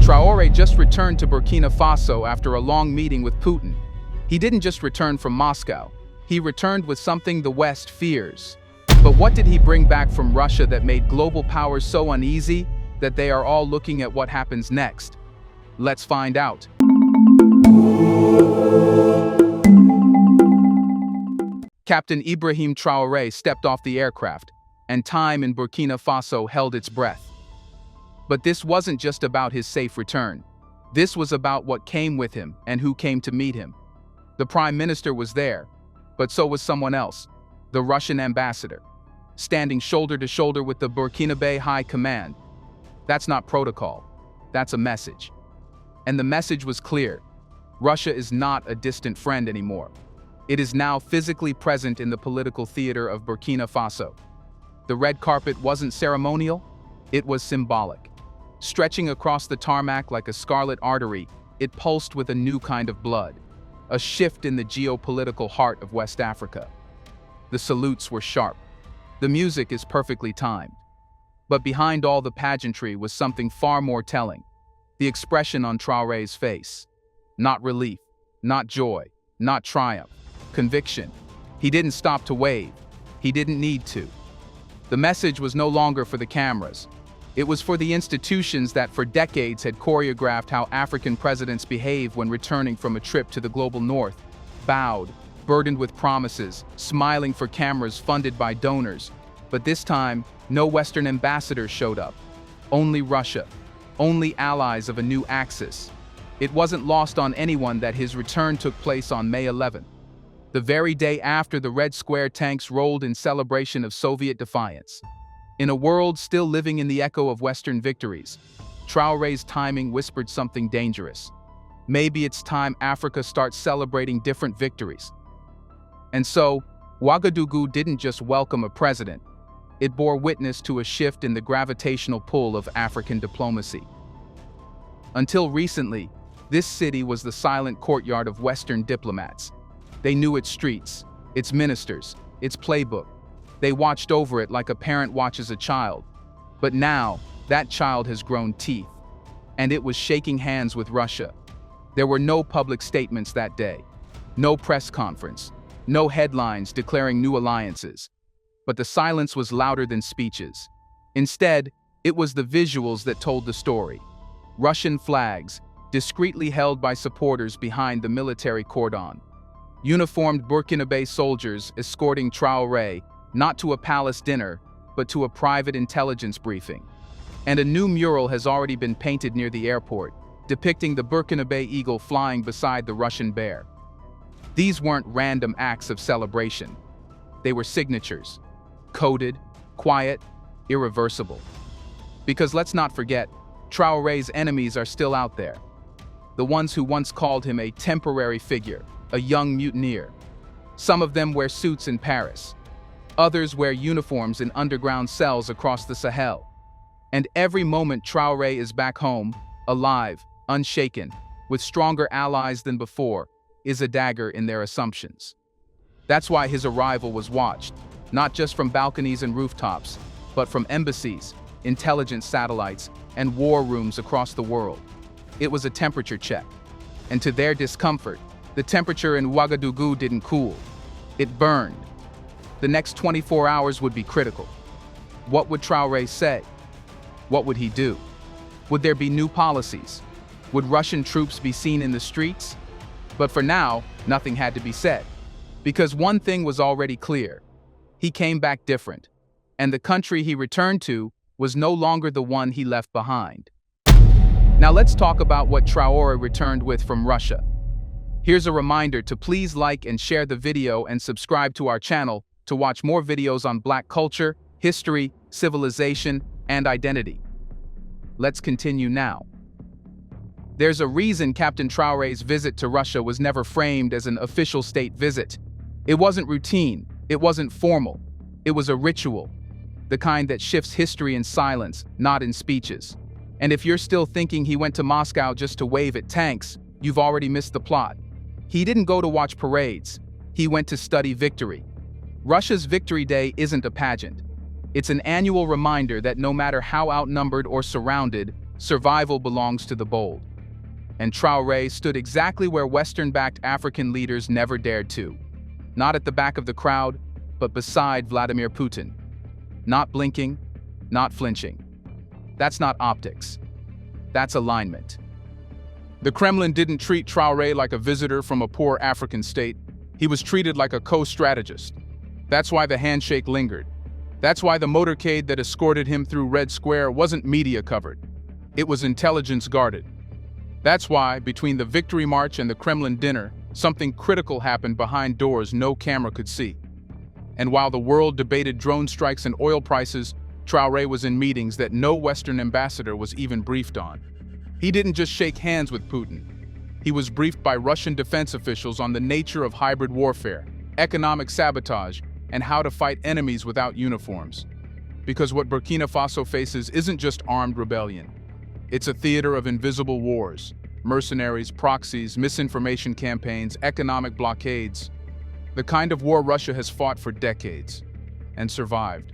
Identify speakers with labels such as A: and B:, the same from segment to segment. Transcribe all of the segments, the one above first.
A: Traoré just returned to Burkina Faso after a long meeting with Putin. He didn't just return from Moscow, he returned with something the West fears. But what did he bring back from Russia that made global powers so uneasy that they are all looking at what happens next? Let's find out. Captain Ibrahim Traoré stepped off the aircraft, and time in Burkina Faso held its breath. But this wasn't just about his safe return. This was about what came with him and who came to meet him. The Prime Minister was there, but so was someone else, the Russian ambassador, standing shoulder to shoulder with the Burkinabé High Command. That's not protocol, that's a message. And the message was clear. Russia is not a distant friend anymore. It is now physically present in the political theater of Burkina Faso. The red carpet wasn't ceremonial, it was symbolic. Stretching across the tarmac like a scarlet artery, it pulsed with a new kind of blood, a shift in the geopolitical heart of West Africa. The salutes were sharp. The music is perfectly timed. But behind all the pageantry was something far more telling. The expression on Traoré's face. Not relief, not joy, not triumph. Conviction. He didn't stop to wave. He didn't need to. The message was no longer for the cameras. It was for the institutions that for decades had choreographed how African presidents behave when returning from a trip to the global north, bowed, burdened with promises, smiling for cameras funded by donors. But this time, no Western ambassadors showed up. Only Russia. Only allies of a new axis. It wasn't lost on anyone that his return took place on May 11th, the very day after the Red Square tanks rolled in celebration of Soviet defiance. In a world still living in the echo of Western victories, Traoré's timing whispered something dangerous. Maybe it's time Africa starts celebrating different victories. And so, Ouagadougou didn't just welcome a president, it bore witness to a shift in the gravitational pull of African diplomacy. Until recently, this city was the silent courtyard of Western diplomats. They knew its streets, its ministers, its playbook. They watched over it like a parent watches a child. But now, that child has grown teeth, and it was shaking hands with Russia. There were no public statements that day, no press conference, no headlines declaring new alliances. But the silence was louder than speeches. Instead, it was the visuals that told the story. Russian flags, discreetly held by supporters behind the military cordon. Uniformed Burkinabé soldiers escorting Traoré, not to a palace dinner, but to a private intelligence briefing. And a new mural has already been painted near the airport, depicting the Burkinabé eagle flying beside the Russian bear. These weren't random acts of celebration. They were signatures. Coded, quiet, irreversible. Because let's not forget, Traoré's enemies are still out there. The ones who once called him a temporary figure, a young mutineer. Some of them wear suits in Paris. Others wear uniforms in underground cells across the Sahel. And every moment Traoré is back home, alive, unshaken, with stronger allies than before, is a dagger in their assumptions. That's why his arrival was watched, not just from balconies and rooftops, but from embassies, intelligence satellites, and war rooms across the world. It was a temperature check. And to their discomfort, the temperature in Ouagadougou didn't cool. It burned. The next 24 hours would be critical. What would Traoré say? What would he do? Would there be new policies? Would Russian troops be seen in the streets? But for now, nothing had to be said. Because one thing was already clear. He came back different. And the country he returned to was no longer the one he left behind. Now let's talk about what Traoré returned with from Russia. Here's a reminder to please like and share the video and subscribe to our channel to watch more videos on Black culture, history, civilization, and identity. Let's continue now. There's a reason Captain Traoré's visit to Russia was never framed as an official state visit. It wasn't routine, it wasn't formal, it was a ritual, the kind that shifts history in silence, not in speeches. And if you're still thinking he went to Moscow just to wave at tanks, you've already missed the plot. He didn't go to watch parades. He went to study victory. Russia's Victory Day isn't a pageant. It's an annual reminder that no matter how outnumbered or surrounded, survival belongs to the bold. And Traoré stood exactly where Western-backed African leaders never dared to. Not at the back of the crowd, but beside Vladimir Putin. Not blinking, not flinching. That's not optics. That's alignment. The Kremlin didn't treat Traoré like a visitor from a poor African state. He was treated like a co-strategist. That's why the handshake lingered. That's why the motorcade that escorted him through Red Square wasn't media covered. It was intelligence guarded. That's why, between the Victory March and the Kremlin dinner, something critical happened behind doors no camera could see. And while the world debated drone strikes and oil prices, Traoré was in meetings that no Western ambassador was even briefed on. He didn't just shake hands with Putin. He was briefed by Russian defense officials on the nature of hybrid warfare, economic sabotage, and how to fight enemies without uniforms. Because what Burkina Faso faces isn't just armed rebellion. It's a theater of invisible wars, mercenaries, proxies, misinformation campaigns, economic blockades. The kind of war Russia has fought for decades and survived.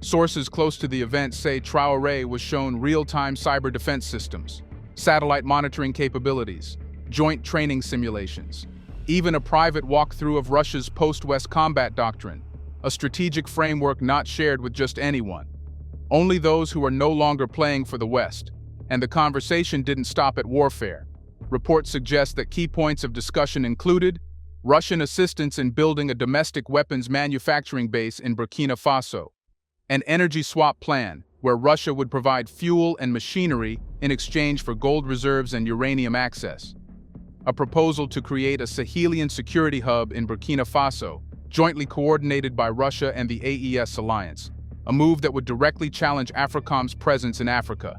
A: Sources close to the event say Traoré was shown real-time cyber defense systems, satellite monitoring capabilities, joint training simulations, even a private walkthrough of Russia's post-West combat doctrine, a strategic framework not shared with just anyone. Only those who are no longer playing for the West. And the conversation didn't stop at warfare. Reports suggest that key points of discussion included Russian assistance in building a domestic weapons manufacturing base in Burkina Faso, an energy swap plan where Russia would provide fuel and machinery in exchange for gold reserves and uranium access, a proposal to create a Sahelian security hub in Burkina Faso, jointly coordinated by Russia and the AES alliance, a move that would directly challenge AFRICOM's presence in Africa.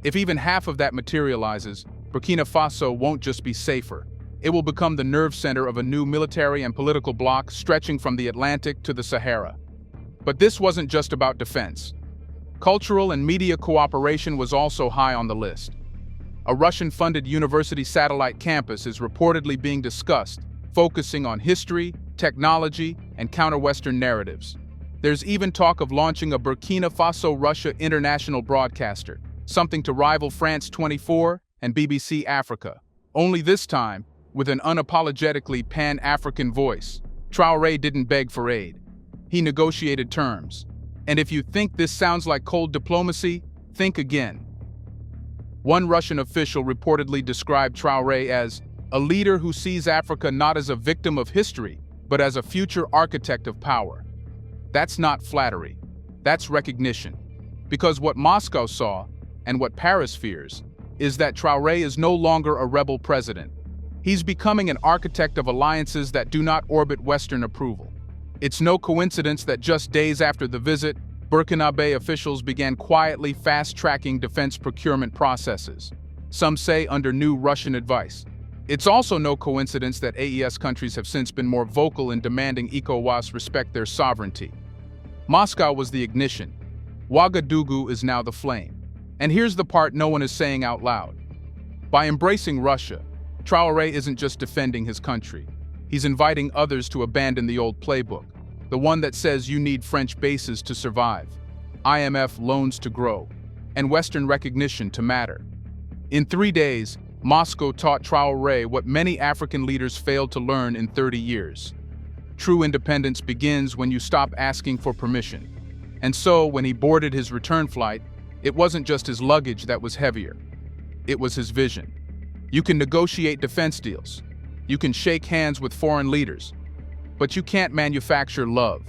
A: If even half of that materializes, Burkina Faso won't just be safer. It will become the nerve center of a new military and political bloc stretching from the Atlantic to the Sahara. But this wasn't just about defense. Cultural and media cooperation was also high on the list. A Russian-funded university satellite campus is reportedly being discussed, focusing on history, technology, and counter-Western narratives. There's even talk of launching a Burkina Faso-Russia international broadcaster, something to rival France 24 and BBC Africa. Only this time, with an unapologetically pan-African voice. Traoré didn't beg for aid. He negotiated terms. And if you think this sounds like cold diplomacy, think again. One Russian official reportedly described Traoré as a leader who sees Africa not as a victim of history, but as a future architect of power. That's not flattery. That's recognition. Because what Moscow saw, and what Paris fears, is that Traoré is no longer a rebel president. He's becoming an architect of alliances that do not orbit Western approval. It's no coincidence that just days after the visit, Burkinabé officials began quietly fast-tracking defense procurement processes, some say under new Russian advice. It's also no coincidence that AES countries have since been more vocal in demanding ECOWAS respect their sovereignty. Moscow was the ignition. Ouagadougou is now the flame. And here's the part no one is saying out loud. By embracing Russia, Traoré isn't just defending his country. He's inviting others to abandon the old playbook, the one that says you need French bases to survive, IMF loans to grow, and Western recognition to matter. In 3 days, Moscow taught Traoré what many African leaders failed to learn in 30 years. True independence begins when you stop asking for permission. And so, when he boarded his return flight, it wasn't just his luggage that was heavier. It was his vision. You can negotiate defense deals. You can shake hands with foreign leaders. But you can't manufacture love.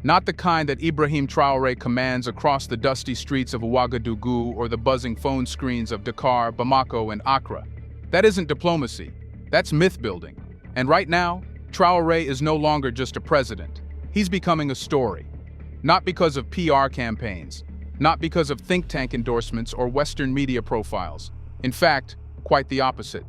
A: Not the kind that Ibrahim Traoré commands across the dusty streets of Ouagadougou or the buzzing phone screens of Dakar, Bamako, and Accra. That isn't diplomacy. That's myth-building. And right now, Traoré is no longer just a president. He's becoming a story. Not because of PR campaigns, not because of think tank endorsements or Western media profiles. In fact, quite the opposite.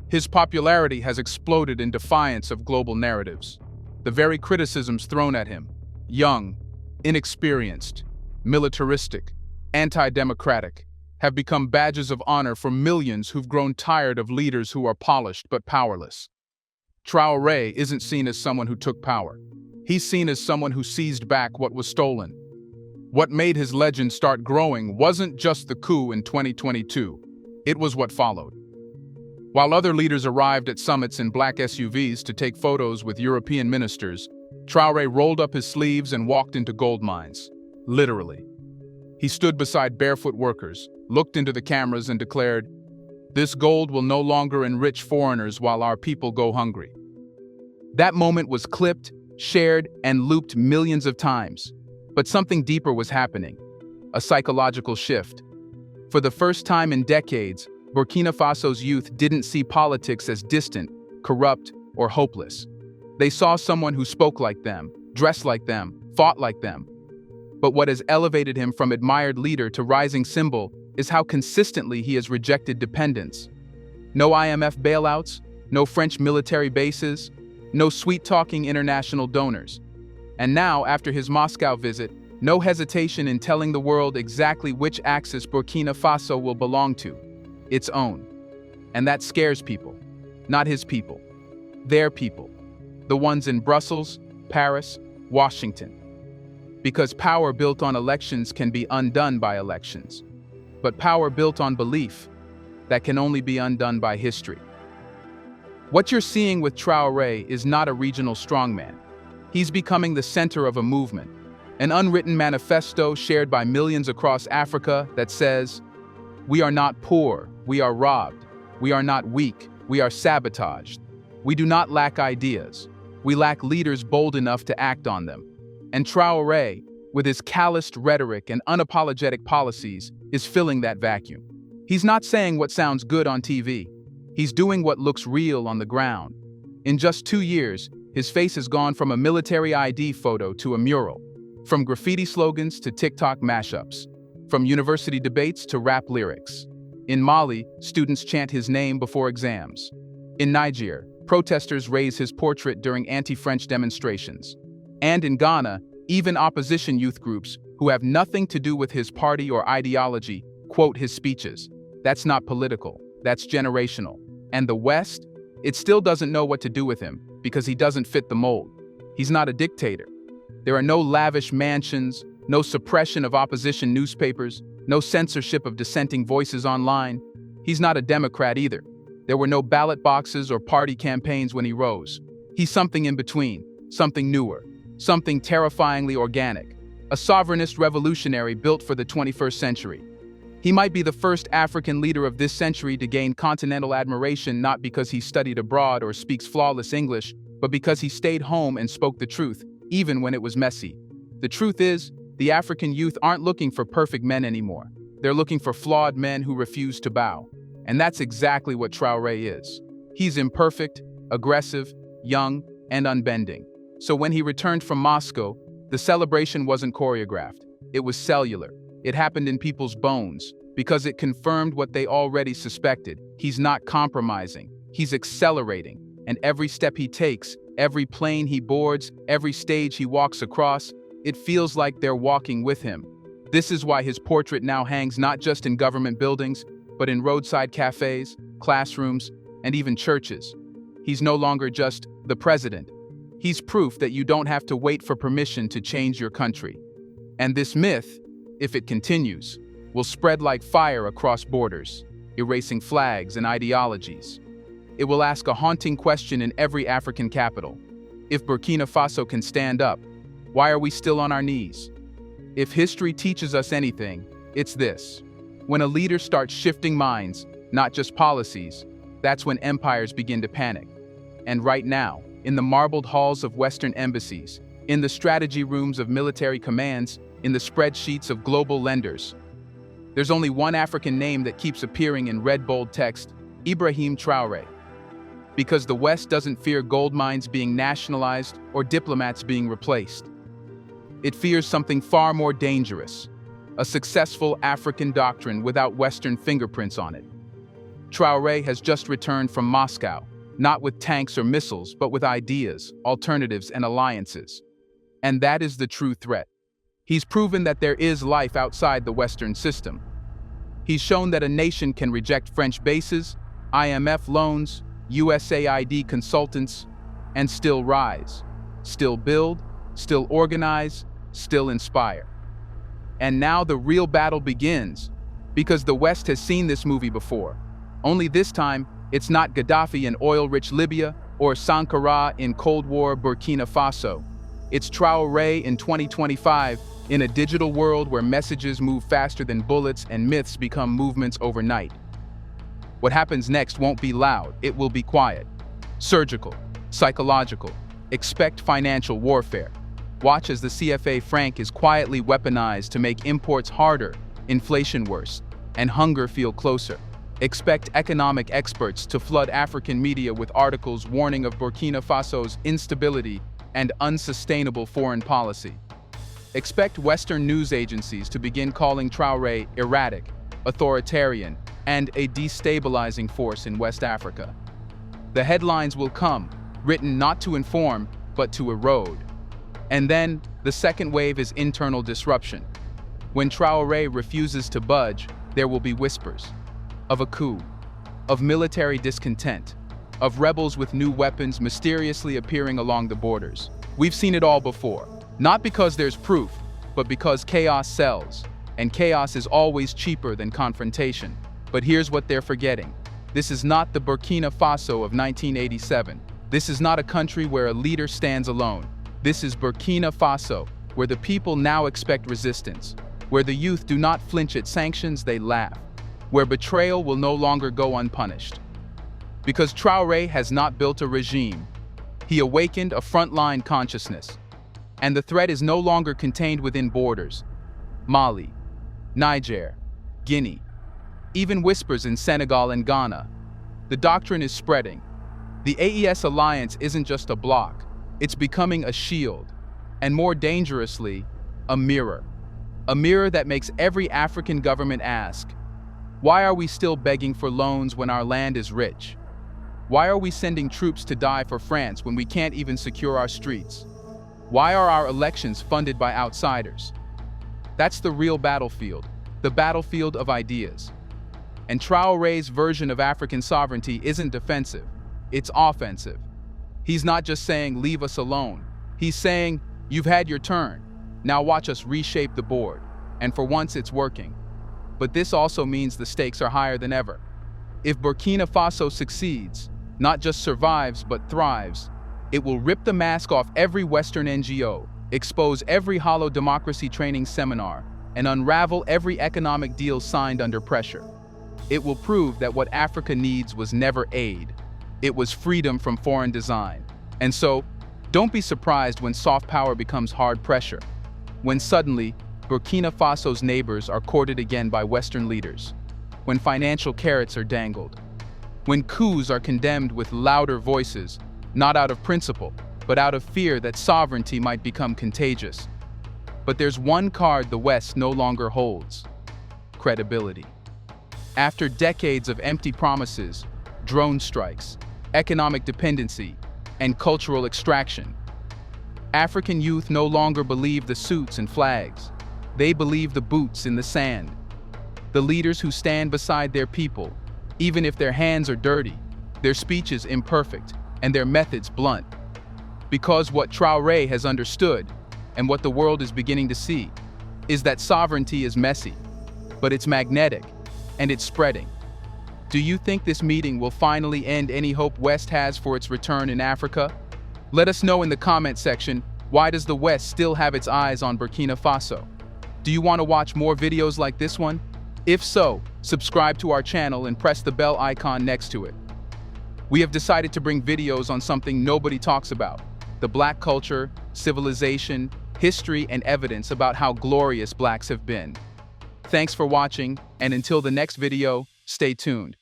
A: His popularity has exploded in defiance of global narratives. The very criticisms thrown at him, young, inexperienced, militaristic, anti-democratic, have become badges of honor for millions who've grown tired of leaders who are polished but powerless. Traoré isn't seen as someone who took power. He's seen as someone who seized back what was stolen. What made his legend start growing wasn't just the coup in 2022. It was what followed. While other leaders arrived at summits in black SUVs to take photos with European ministers, Traoré rolled up his sleeves and walked into gold mines. Literally. He stood beside barefoot workers, looked into the cameras and declared, "This gold will no longer enrich foreigners while our people go hungry." That moment was clipped, shared, and looped millions of times. But something deeper was happening. A psychological shift. For the first time in decades, Burkina Faso's youth didn't see politics as distant, corrupt, or hopeless. They saw someone who spoke like them, dressed like them, fought like them. But what has elevated him from admired leader to rising symbol is how consistently he has rejected dependence. No IMF bailouts, no French military bases, no sweet-talking international donors. And now, after his Moscow visit, no hesitation in telling the world exactly which axis Burkina Faso will belong to. Its own. And that scares people. Not his people. Their people. The ones in Brussels, Paris, Washington. Because power built on elections can be undone by elections. But power built on belief, that can only be undone by history. What you're seeing with Traoré is not a regional strongman. He's becoming the center of a movement, an unwritten manifesto shared by millions across Africa that says, "We are not poor, we are robbed. We are not weak, we are sabotaged. We do not lack ideas. We lack leaders bold enough to act on them." And Traoré, with his calloused rhetoric and unapologetic policies, is filling that vacuum. He's not saying what sounds good on TV. He's doing what looks real on the ground. In just 2 years, his face has gone from a military ID photo to a mural, from graffiti slogans to TikTok mashups, from university debates to rap lyrics. In Mali, students chant his name before exams. In Niger, protesters raise his portrait during anti-French demonstrations. And in Ghana, even opposition youth groups, who have nothing to do with his party or ideology, quote his speeches. That's not political, that's generational. And the West? It still doesn't know what to do with him, because he doesn't fit the mold. He's not a dictator. There are no lavish mansions, no suppression of opposition newspapers, no censorship of dissenting voices online. He's not a Democrat either. There were no ballot boxes or party campaigns when he rose. He's something in between, something newer, something terrifyingly organic, a sovereignist revolutionary built for the 21st century. He might be the first African leader of this century to gain continental admiration not because he studied abroad or speaks flawless English, but because he stayed home and spoke the truth, even when it was messy. The truth is, the African youth aren't looking for perfect men anymore. They're looking for flawed men who refuse to bow. And that's exactly what Traoré is. He's imperfect, aggressive, young, and unbending. So when he returned from Moscow, the celebration wasn't choreographed. It was cellular. It happened in people's bones, because it confirmed what they already suspected. He's not compromising. He's accelerating. And every step he takes, every plane he boards, every stage he walks across, it feels like they're walking with him. This is why his portrait now hangs not just in government buildings, but in roadside cafes, classrooms, and even churches. He's no longer just the president. He's proof that you don't have to wait for permission to change your country. And this myth, if it continues, will spread like fire across borders, erasing flags and ideologies. It will ask a haunting question in every African capital. If Burkina Faso can stand up, why are we still on our knees? If history teaches us anything, it's this. When a leader starts shifting minds, not just policies, that's when empires begin to panic. And right now, in the marbled halls of Western embassies, in the strategy rooms of military commands, in the spreadsheets of global lenders, there's only one African name that keeps appearing in red bold text: Ibrahim Traoré. Because the West doesn't fear gold mines being nationalized or diplomats being replaced. It fears something far more dangerous, a successful African doctrine without Western fingerprints on it. Traoré has just returned from Moscow, not with tanks or missiles, but with ideas, alternatives, and alliances. And that is the true threat. He's proven that there is life outside the Western system. He's shown that a nation can reject French bases, IMF loans, USAID consultants, and still rise, still build, still organize, still inspire. And now the real battle begins, because the West has seen this movie before. Only this time, it's not Gaddafi in oil-rich Libya or Sankara in Cold War Burkina Faso. It's Traoré in 2025, in a digital world where messages move faster than bullets and myths become movements overnight. What happens next won't be loud, it will be quiet. Surgical, psychological. Expect financial warfare. Watch as the CFA franc is quietly weaponized to make imports harder, inflation worse, and hunger feel closer. Expect economic experts to flood African media with articles warning of Burkina Faso's instability and unsustainable foreign policy. Expect Western news agencies to begin calling Traoré erratic, authoritarian, and a destabilizing force in West Africa. The headlines will come, written not to inform, but to erode. And then, the second wave is internal disruption. When Traoré refuses to budge, there will be whispers of a coup, of military discontent, of rebels with new weapons mysteriously appearing along the borders. We've seen it all before, not because there's proof, but because chaos sells, and chaos is always cheaper than confrontation. But here's what they're forgetting. This is not the Burkina Faso of 1987. This is not a country where a leader stands alone. This is Burkina Faso, where the people now expect resistance, where the youth do not flinch at sanctions, they laugh, where betrayal will no longer go unpunished. Because Traoré has not built a regime, he awakened a frontline consciousness. And the threat is no longer contained within borders. Mali, Niger, Guinea, even whispers in Senegal and Ghana. The doctrine is spreading. The AES alliance isn't just a bloc, it's becoming a shield, and more dangerously, a mirror. A mirror that makes every African government ask, why are we still begging for loans when our land is rich? Why are we sending troops to die for France when we can't even secure our streets? Why are our elections funded by outsiders? That's the real battlefield, the battlefield of ideas. And Traoré's version of African sovereignty isn't defensive, it's offensive. He's not just saying, leave us alone. He's saying, you've had your turn. Now watch us reshape the board. And for once, it's working. But this also means the stakes are higher than ever. If Burkina Faso succeeds, not just survives, but thrives, it will rip the mask off every Western NGO, expose every hollow democracy training seminar, and unravel every economic deal signed under pressure. It will prove that what Africa needs was never aid. It was freedom from foreign design. And so, don't be surprised when soft power becomes hard pressure. When suddenly, Burkina Faso's neighbors are courted again by Western leaders. When financial carrots are dangled. When coups are condemned with louder voices, not out of principle, but out of fear that sovereignty might become contagious. But there's one card the West no longer holds: credibility. After decades of empty promises, drone strikes, economic dependency, and cultural extraction, African youth no longer believe the suits and flags. They believe the boots in the sand. The leaders who stand beside their people, even if their hands are dirty, their speeches imperfect, and their methods blunt. Because what Traoré has understood, and what the world is beginning to see, is that sovereignty is messy, but it's magnetic, and it's spreading. Do you think this meeting will finally end any hope West has for its return in Africa? Let us know in the comment section, why does the West still have its eyes on Burkina Faso? Do you want to watch more videos like this one? If so, subscribe to our channel and press the bell icon next to it. We have decided to bring videos on something nobody talks about: the Black culture, civilization, history, and evidence about how glorious Blacks have been. Thanks for watching, and until the next video, stay tuned.